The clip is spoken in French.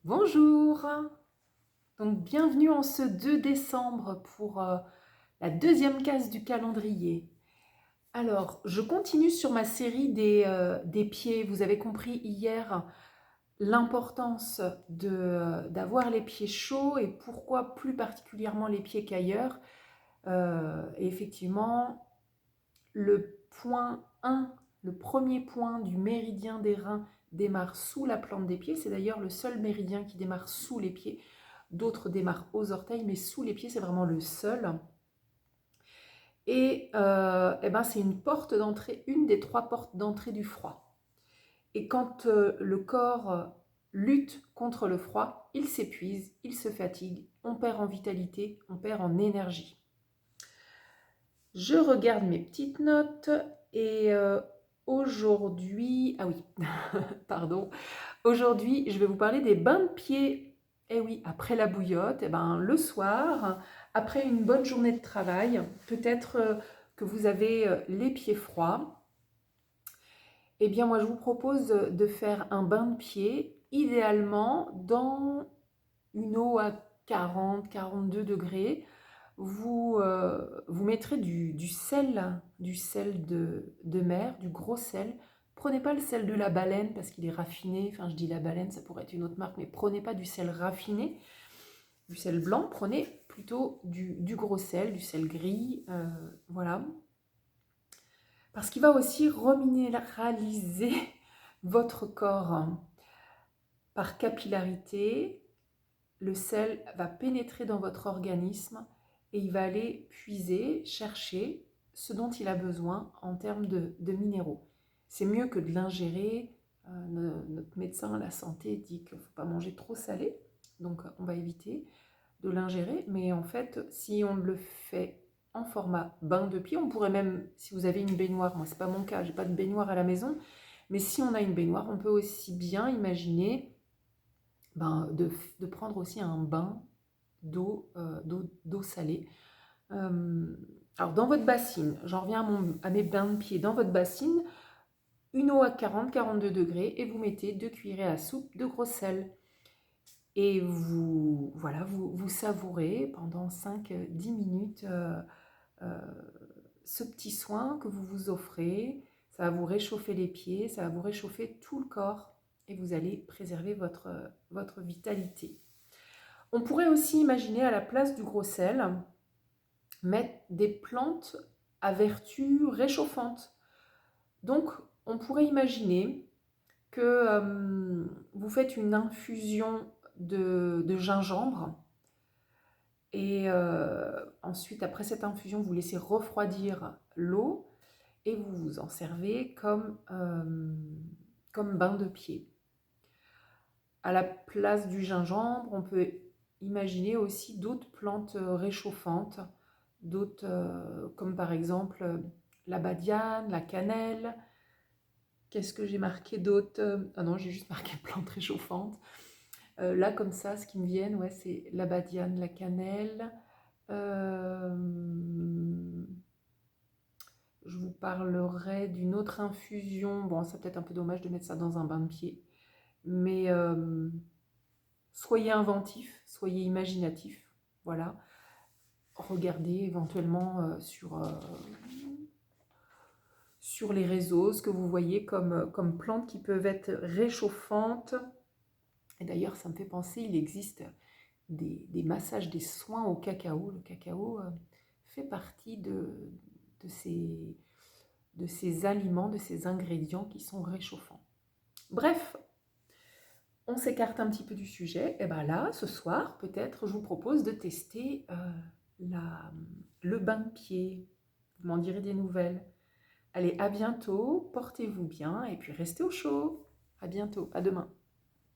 Bonjour! Donc bienvenue en ce 2 décembre pour la deuxième case du calendrier. Alors, je continue sur ma série des pieds. Vous avez compris hier l'importance d'avoir les pieds chauds et pourquoi plus particulièrement les pieds qu'ailleurs. Et effectivement, le point 1, le premier point du méridien des reins démarre sous la plante des pieds. C'est d'ailleurs le seul méridien qui démarre sous les pieds. D'autres démarrent aux orteils, mais sous les pieds, c'est vraiment le seul. Et, ben, c'est une porte d'entrée, une des 3 portes d'entrée du froid. Et quand le corps lutte contre le froid, il s'épuise, il se fatigue, on perd en vitalité, on perd en énergie. Je regarde mes petites notes et aujourd'hui, ah oui, pardon, aujourd'hui je vais vous parler des bains de pieds. Eh oui, après la bouillotte, eh ben, le soir, après une bonne journée de travail, peut-être que vous avez les pieds froids. Eh bien moi je vous propose de faire un bain de pieds, idéalement dans une eau à 40-42 degrés. Vous mettrez du sel, de mer, du gros sel. Prenez pas le sel de la baleine parce qu'il est raffiné. Enfin, je dis la baleine, ça pourrait être une autre marque, mais prenez pas du sel raffiné, du sel blanc. Prenez plutôt du gros sel, du sel gris, voilà. Parce qu'il va aussi reminéraliser votre corps par capillarité. Le sel va pénétrer dans votre organisme et il va aller puiser, chercher ce dont il a besoin en termes de minéraux. C'est mieux que de l'ingérer. Notre médecin, la santé, dit qu'il ne faut pas manger trop salé, donc on va éviter de l'ingérer. Mais en fait, si on le fait en format bain de pied, on pourrait même, si vous avez une baignoire, moi c'est pas mon cas, j'ai pas de baignoire à la maison, mais si on a une baignoire, on peut aussi bien imaginer de prendre aussi un bain d'eau salée. Alors dans votre bassine, j'en reviens à mes bains de pied, dans votre bassine, une eau à 40-42 degrés et vous mettez 2 cuillerées à soupe de gros sel. Et voilà, vous savourez pendant 5-10 minutes ce petit soin que vous vous offrez. Ça va vous réchauffer les pieds, ça va vous réchauffer tout le corps et vous allez préserver votre vitalité. On pourrait aussi imaginer à la place du gros sel, mettre des plantes à vertu réchauffante. Donc, on pourrait imaginer que vous faites une infusion de gingembre et ensuite, après cette infusion, vous laissez refroidir l'eau et vous vous en servez comme bain de pied. À la place du gingembre, on peut imaginer aussi d'autres plantes réchauffantes, d'autres comme par exemple la badiane, la cannelle. Qu'est-ce que j'ai marqué d'autre? Ah non, j'ai juste marqué plantes réchauffantes. Là, comme ça, ce qui me vient, ouais, c'est la badiane, la cannelle. Euh, je vous parlerai d'une autre infusion. Bon, c'est peut-être un peu dommage de mettre ça dans un bain de pied. Mais soyez inventif, soyez imaginatif. Voilà. Regardez éventuellement sur les réseaux ce que vous voyez comme plantes qui peuvent être réchauffantes. Et d'ailleurs, ça me fait penser, il existe des massages, des soins au cacao. Le cacao fait partie de ces aliments, de ces ingrédients qui sont réchauffants. Bref, on s'écarte un petit peu du sujet. Et bien là, ce soir, peut-être, je vous propose de tester le bain de pied. Vous m'en direz des nouvelles. Allez, à bientôt, portez-vous bien et puis restez au chaud. À bientôt, à demain.